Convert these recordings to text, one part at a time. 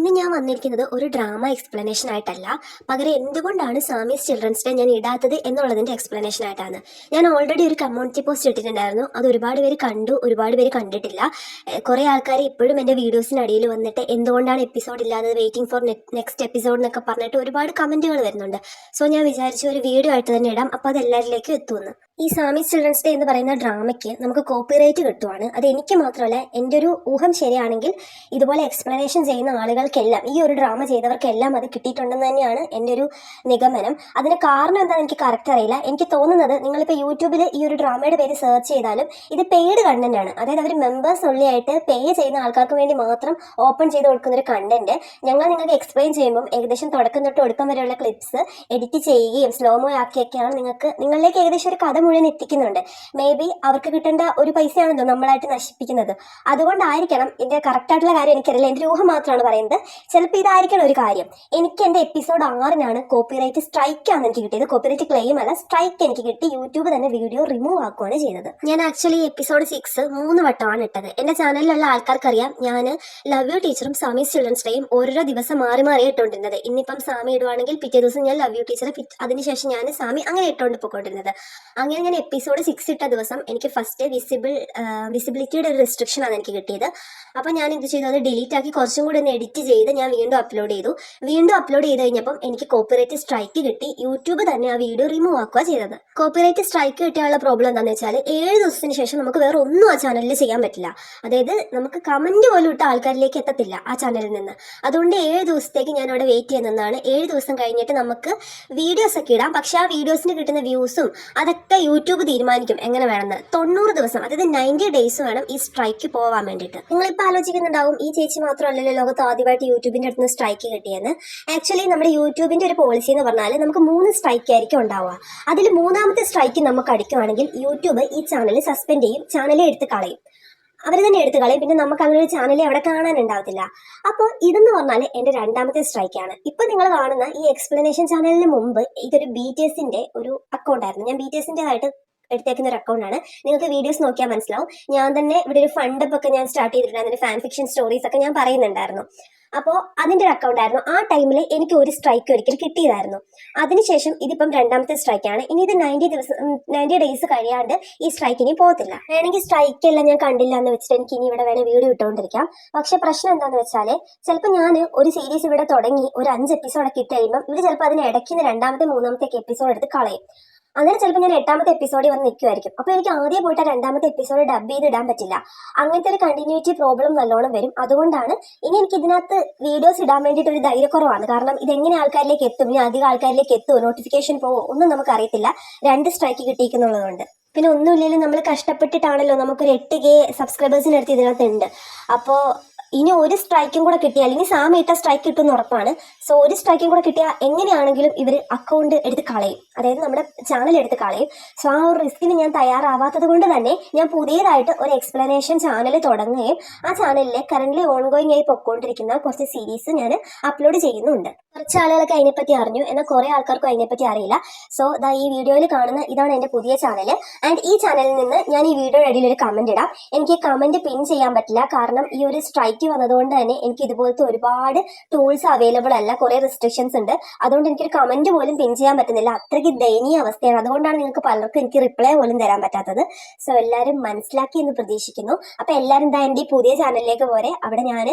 ഇന്ന് ഞാൻ വന്നിരിക്കുന്നത് ഒരു ഡ്രാമ എക്സ്പ്ലനേഷൻ ആയിട്ടല്ല, പകരം എന്തുകൊണ്ടാണ് സാമീസ് ചിൽഡ്രൻസ് ഡേ ഞാൻ ഇടാത്തത് എന്നുള്ളതിന്റെ എക്സ്പ്ലനേഷൻ ആയിട്ടാണ്. ഞാൻ ഓൾറെഡി ഒരു കമ്മ്യൂണിറ്റി പോസ്റ്റ് ഇട്ടിട്ടുണ്ടായിരുന്നു. അത് ഒരുപാട് പേര് കണ്ടു, ഒരുപാട് പേര് കണ്ടിട്ടില്ല. കുറേ ആൾക്കാർ ഇപ്പോഴും എൻ്റെ വീഡിയോസിനടിയിൽ വന്നിട്ട് എന്തുകൊണ്ടാണ് എപ്പിസോഡ് ഇല്ലാതെ, വെയിറ്റിംഗ് ഫോർ നെക്സ്റ്റ് എപ്പിസോഡ് എന്നൊക്കെ പറഞ്ഞിട്ട് ഒരുപാട് കമന്റുകൾ വരുന്നുണ്ട്. സോ ഞാൻ വിചാരിച്ചു ഒരു വീഡിയോ ആയിട്ട് തന്നെ ഇടാം, അപ്പോൾ അത് എല്ലാവരിലേക്കും എത്തുമെന്ന്. ഈ സാമീസ് ചിൽഡ്രൻസ് ഡേ എന്ന് പറയുന്ന ഡ്രാമയ്ക്ക് നമുക്ക് കോപ്പിറൈറ്റ് കിട്ടുവാണ്. അത് എനിക്ക് മാത്രമല്ല, എൻ്റെ ഒരു ഊഹം ശരിയാണെങ്കിൽ ഇതുപോലെ എക്സ്പ്ലനേഷൻ ചെയ്യുന്ന ആളുകൾക്കെല്ലാം, ഈ ഒരു ഡ്രാമ ചെയ്തവർക്കെല്ലാം അത് കിട്ടിയിട്ടുണ്ടെന്ന് തന്നെയാണ് എൻ്റെ ഒരു നിഗമനം. അതിന് കാരണം എന്താണെന്ന് എനിക്ക് കറക്റ്റ് അറിയില്ല. എനിക്ക് തോന്നുന്നത്, നിങ്ങളിപ്പോൾ യൂട്യൂബിൽ ഈ ഒരു ഡ്രാമയുടെ പേര് സെർച്ച് ചെയ്താലും ഇത് പെയ്ഡ് കണ്ടന്റ് ആണ്. അതായത് അവർ മെമ്പേഴ്സ് ഉള്ളിയായിട്ട് പേ ചെയ്യുന്ന ആൾക്കാർക്ക് വേണ്ടി മാത്രം ഓപ്പൺ ചെയ്ത് കൊടുക്കുന്ന ഒരു കണ്ടന്റ്. ഞങ്ങൾ നിങ്ങൾക്ക് എക്സ്പ്ലെയിൻ ചെയ്യുമ്പോൾ ഏകദേശം തുടക്കം തൊട്ട് ഒടുക്കം വരെയുള്ള ക്ലിപ്സ് എഡിറ്റ് ചെയ്യുകയും സ്ലോമോ ആക്കിയൊക്കെയാണ് നിങ്ങളിലേക്ക് ഏകദേശം ഒരു കഥ മുഴുവൻ എത്തിക്കുന്നുണ്ട്. മേ ബി അവർക്ക് കിട്ടേണ്ട ഒരു പൈസയാണല്ലോ നമ്മളായിട്ട് നശിപ്പിക്കുന്നത്. അതുകൊണ്ടായിരിക്കണം. ഇതിന്റെ കറക്റ്റ് ആയിട്ടുള്ള കാര്യം എനിക്കറിയില്ല, എൻ്റെ ഊഹം മാത്രമാണ് പറയുന്നത്. ചിലപ്പോൾ ഇതായിരിക്കണം ഒരു കാര്യം. എനിക്ക് എൻ്റെ എപ്പിസോഡ് 6 കോപ്പിറൈറ്റ് സ്ട്രൈക്കാണ് എനിക്ക് കിട്ടിയത്. കോപ്പിറൈറ്റ് ക്ലെയിം അല്ല, സ്ട്രൈക്ക് എനിക്ക് കിട്ടി. യൂട്യൂബ് തന്നെ വീഡിയോ റിമൂവ് ആക്കുകയാണ് ചെയ്തത്. ഞാൻ ആക്ച്വലി എപ്പിസോഡ് 6 3 വട്ടമാണ് ഇട്ടത്. എൻ്റെ ചാനലിലുള്ള ആൾക്കാർക്കറിയാം, ഞാൻ ലവ് യു ടീച്ചറും സാമീസ് ചിൽഡ്രൻസ് ഡേയും ഓരോ ദിവസം മാറി മാറി ഇട്ടുകൊണ്ടിരുന്നത്. ഇന്നിപ്പം സാമി ഇടുവാണെങ്കിൽ പിറ്റേ ദിവസം ഞാൻ ലവ് യു ടീച്ചർ, അതിനുശേഷം ഞാൻ സാമി, അങ്ങനെ ഇട്ടുകൊണ്ട് പോയിക്കൊണ്ടിരുന്നത്. അങ്ങനെ ഞാൻ എപ്പിസോഡ് 6 ഇട്ട ദിവസം എനിക്ക് ഫസ്റ്റ് വിസിബിലിറ്റിയുടെ ഒരു റെസ്ട്രിക്ഷനാണ് എനിക്ക് കിട്ടിയത്. അപ്പോൾ ഞാൻ എന്ത് ചെയ്തു, അത് ഡിലീറ്റ് ആക്കി കുറച്ചും കൂടി ഒന്ന് എഡിറ്റ് ചെയ്ത് ഞാൻ വീണ്ടും അപ്ലോഡ് ചെയ്തു. വീണ്ടും അപ്ലോഡ് ചെയ്ത് കഴിഞ്ഞപ്പം എനിക്ക് കോപ്പിറൈറ്റ് സ്ട്രൈക്ക് കിട്ടി. യൂട്യൂബ് തന്നെ ആ വീഡിയോ റിമൂവ് ആക്കുക ചെയ്തത്. കോപ്പിറൈറ്റ് സ്ട്രൈക്ക് കിട്ടിയുള്ള പ്രോബ്ലം എന്താണെന്ന് വെച്ചാൽ 7 ദിവസത്തിന് ശേഷം നമുക്ക് വേറെ ഒന്നും ആ ചാനലിൽ ചെയ്യാൻ പറ്റില്ല. അതായത് നമുക്ക് കമന്റ് പോലും ഇട്ട ആൾക്കാരിലേക്ക് എത്തത്തില്ല ആ ചാനലിൽ നിന്ന്. അതുകൊണ്ട് 7 ദിവസത്തേക്ക് ഞാൻ അവിടെ വെയിറ്റ് ചെയ്യുന്നതാണ്. 7 ദിവസം കഴിഞ്ഞിട്ട് നമുക്ക് വീഡിയോസ് ഒക്കെ ഇടാം. പക്ഷെ ആ വീഡിയോസിന് കിട്ടുന്ന വ്യൂസും അതൊക്കെ യൂട്യൂബ് തീരുമാനിക്കും എങ്ങനെ വേണമെന്ന്. 90 ദിവസം, അതായത് 90 ഡേയ്സ് വേണം ഈ സ്ട്രൈക്ക് പോവാൻ വേണ്ടിയിട്ട്. നിങ്ങളിപ്പോൾ ആലോചിക്കുന്നുണ്ടാവും, ഈ ചേച്ചി മാത്രമല്ലല്ലോ ലോകത്ത് ആദ്യമായിട്ട് യൂട്യൂബിന്റെ അടുത്ത് നിന്ന് സ്ട്രൈക്ക് കിട്ടിയെന്ന്. ആക്ച്വലി നമ്മുടെ യൂട്യൂബിന്റെ ഒരു പോളിസി എന്ന് പറഞ്ഞാൽ നമുക്ക് 3 സ്ട്രൈക്ക് ആയിരിക്കും ഉണ്ടാവുക. അതിൽ 3ാമത്തെ സ്ട്രൈക്ക് നമുക്ക് അടിക്കുവാണെങ്കിൽ യൂട്യൂബ് ഈ ചാനൽ സസ്പെൻഡ് ചെയ്യും, ചാനലെ എടുത്ത് കളയും. അവർ തന്നെ എടുത്തു കളയും. പിന്നെ നമുക്ക് അങ്ങനെ ഒരു ചാനൽ അവിടെ കാണാനുണ്ടാവത്തില്ല. അപ്പോൾ ഇതെന്ന് പറഞ്ഞാൽ എൻ്റെ 2ാമത്തെ സ്ട്രൈക്കാണ്. ഇപ്പം നിങ്ങൾ കാണുന്ന ഈ എക്സ്പ്ലനേഷൻ ചാനലിന് മുമ്പ് ഇതൊരു BTSന്റെ ഒരു അക്കൗണ്ട് ആയിരുന്നു. ഞാൻ BTSൻ്റെതായിട്ട് എടുത്തേക്കുന്ന ഒരു അക്കൗണ്ടാണ്. നിങ്ങൾക്ക് വീഡിയോസ് നോക്കിയാൽ മനസ്സിലാവും. ഞാൻ തന്നെ ഇവിടെ ഒരു ഫണ്ടപ്പ് ഒക്കെ ഞാൻ സ്റ്റാർട്ട് ചെയ്തിട്ടുണ്ടായിരുന്നു. ഫാൻ ഫിക്ഷൻ സ്റ്റോറീസ് ഒക്കെ ഞാൻ പറയുന്നുണ്ടായിരുന്നു. അപ്പോൾ അതിൻ്റെ ഒരു അക്കൗണ്ട് ആയിരുന്നു. ആ ടൈമിൽ എനിക്ക് ഒരു സ്ട്രൈക്ക് ഒരിക്കൽ കിട്ടിയതായിരുന്നു. അതിനുശേഷം ഇതിപ്പം 2ാമത്തെ സ്ട്രൈക്കാണ്. ഇനി ഇത് 90 ഡേയ്സ് കഴിയാണ്ട് ഈ സ്ട്രൈക്ക് ഇനി പോകത്തില്ല. വേണമെങ്കിൽ സ്ട്രൈക്ക് എല്ലാം ഞാൻ കണ്ടില്ല എന്ന് വെച്ചിട്ട് എനിക്ക് ഇനി ഇവിടെ വേണേൽ വീഡിയോ ഇട്ടുകൊണ്ടിരിക്കാം. പക്ഷെ പ്രശ്നം എന്താണെന്ന് വെച്ചാൽ, ചിലപ്പോൾ ഞാൻ ഒരു സീരീസ് ഇവിടെ തുടങ്ങി ഒരു 5 എപ്പിസോഡൊക്കെ ഇട്ട് കഴിയുമ്പോൾ ഇവർ ചിലപ്പോൾ അതിന് ഇടയ്ക്ക് 2ാമത്തെ 3ാമത്തെ എപ്പിസോഡ് എടുത്ത് കളയും. അങ്ങനെ ചിലപ്പോൾ ഞാൻ 8ാമത്തെ എപ്പിസോഡിൽ വന്ന് നിൽക്കുമായിരിക്കും. അപ്പോൾ എനിക്ക് ആദ്യം പോയിട്ട് 2ാമത്തെ എപ്പിസോഡ് ഡബ് ചെയ്ത് ഇടാൻ പറ്റില്ല. അങ്ങനത്തെ ഒരു കണ്ടിന്യൂറ്റി പ്രോബ്ലം നല്ലോണം വരും. അതുകൊണ്ടാണ് ഇനി എനിക്ക് ഇതിനകത്ത് വീഡിയോസ് ഇടാൻ വേണ്ടിയിട്ട് ഒരു ധൈര്യക്കുറവാണ്. കാരണം ഇതെങ്ങനെ ആൾക്കാരിലേക്ക് എത്തും, ഇനി അധികം ആൾക്കാരിലേക്ക് എത്തുമോ, നോട്ടിഫിക്കേഷൻ പോവോ, ഒന്നും നമുക്കറിയത്തില്ല. 2 സ്ട്രൈക്ക് കിട്ടിയിരിക്കുന്നുള്ളതുകൊണ്ട്. പിന്നെ ഒന്നുമില്ലെങ്കിലും നമ്മൾ കഷ്ടപ്പെട്ടിട്ടാണല്ലോ, നമുക്കൊരു 8K സബ്സ്ക്രൈബേഴ്സിനടുത്ത് ഇതിനകത്ത് ഉണ്ട്. അപ്പോൾ ഇനി ഒരു സ്ട്രൈക്കും കൂടെ കിട്ടിയാൽ, ഇനി സാമി ഇട്ട സ്ട്രൈക്ക് കിട്ടുമെന്ന് ഉറപ്പാണ്. സോ ഒരു സ്ട്രൈക്കും കൂടെ കിട്ടിയാൽ എങ്ങനെയാണെങ്കിലും ഇവർ അക്കൗണ്ട് എടുത്ത് കളയും, അതായത് നമ്മുടെ ചാനൽ എടുത്ത് കളയും. സോ ആ ഒരു റിസ്കിന് ഞാൻ തയ്യാറാവാത്തത് കൊണ്ട് തന്നെ ഞാൻ പുതിയതായിട്ട് ഒരു എക്സ്പ്ലനേഷൻ ചാനൽ തുടങ്ങുകയും ആ ചാനലിലെ കറന്റ് ഓൺഗോയിങ് ആയി പൊയ്ക്കൊണ്ടിരിക്കുന്ന കുറച്ച് സീരീസ് ഞാൻ അപ്ലോഡ് ചെയ്യുന്നുണ്ട്. കുറച്ച് ആളുകളൊക്കെ അതിനെപ്പറ്റി അറിഞ്ഞു, എന്നാൽ കുറേ ആൾക്കാർക്കും അതിനെപ്പറ്റി അറിയില്ല. സോ ഈ വീഡിയോയിൽ കാണുന്ന ഇതാണ് എൻ്റെ പുതിയ ചാനൽ. ആൻഡ് ഈ ചാനലിൽ നിന്ന് ഞാൻ ഈ വീഡിയോയുടെ ഇടയിൽ ഒരു കമന്റ് ഇടാം. എനിക്ക് കമന്റ് പിൻ ചെയ്യാൻ പറ്റില്ല, കാരണം ഈ ഒരു സ്ട്രൈക്ക് വന്നതുകൊണ്ട് തന്നെ എനിക്ക് ഇതുപോലത്തെ ഒരുപാട് ടൂൾസ് അവൈലബിൾ അല്ല, കുറേ റെസ്ട്രിക്ഷൻസ് ഉണ്ട്. അതുകൊണ്ട് എനിക്കൊരു കമന്റ് പോലും പിൻ ചെയ്യാൻ പറ്റുന്നില്ല. അത്രയ്ക്ക് ദയനീയ അവസ്ഥയാണ്. അതുകൊണ്ടാണ് നിങ്ങൾക്ക് പലർക്കും എനിക്ക് റിപ്ലൈ പോലും തരാൻ പറ്റാത്തത്. സോ എല്ലാവരും മനസ്സിലാക്കി എന്ന് പ്രതീക്ഷിക്കുന്നു. അപ്പോൾ എല്ലാവരും എൻ്റെ ഈ പുതിയ ചാനലിലേക്ക് പോരെ. അവിടെ ഞാൻ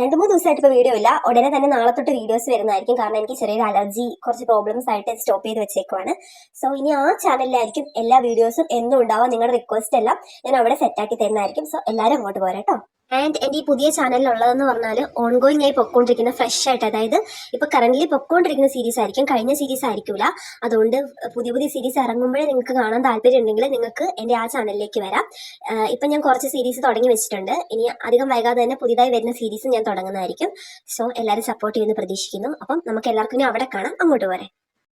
2-3 ദിവസമായിട്ട് ഇപ്പോൾ വീഡിയോ ഇല്ല. ഉടനെ തന്നെ നാളെ തൊട്ട് വീഡിയോസ് വരുന്നതായിരിക്കും. കാരണം എനിക്ക് ചെറിയൊരു അലർജി, കുറച്ച് പ്രോബ്ലംസ് ആയിട്ട് സ്റ്റോപ്പ് ചെയ്ത് വെച്ചേക്കുവാണ്. സോ ഇനി ആ ചാനലിലായിരിക്കും എല്ലാ വീഡിയോസും എന്നും ഉണ്ടാവുക. നിങ്ങളുടെ റിക്വസ്റ്റ് എല്ലാം ഞാൻ അവിടെ സെറ്റാക്കി തരുന്നതായിരിക്കും. സോ എല്ലാവരും അങ്ങോട്ട് പോരെ കേട്ടോ. ആൻഡ് എൻ്റെ ഈ പുതിയ ചാനലിലുള്ളതെന്ന് പറഞ്ഞാൽ ഓൺഗോയിങ് ആയി പൊയ്ക്കൊണ്ടിരിക്കുന്ന ഫ്രഷ് ആയിട്ട്, അതായത് ഇപ്പോൾ കറന്റ് പൊയ്ക്കൊണ്ടിരിക്കുന്ന സീരീസ് ആയിരിക്കും, കഴിഞ്ഞ സീരീസ് ആയിരിക്കില്ല. അതുകൊണ്ട് പുതിയ സീരീസ് ഇറങ്ങുമ്പോഴേ നിങ്ങൾക്ക് കാണാൻ താല്പര്യം ഉണ്ടെങ്കിൽ നിങ്ങൾക്ക് എൻ്റെ ആ ചാനലിലേക്ക് വരാം. ഇപ്പം ഞാൻ കുറച്ച് സീരീസ് തുടങ്ങി വെച്ചിട്ടുണ്ട്. ഇനി അധികം വൈകാതെ തന്നെ പുതിയതായി വരുന്ന സീരീസ് ഞാൻ തുടങ്ങുന്നതായിരിക്കും. സോ എല്ലാവരും സപ്പോർട്ട് ചെയ്യുമെന്ന് പ്രതീക്ഷിക്കുന്നു. അപ്പം നമുക്ക് എല്ലാവർക്കും ഇനി അവിടെ കാണാം. അങ്ങോട്ട് പോരെ.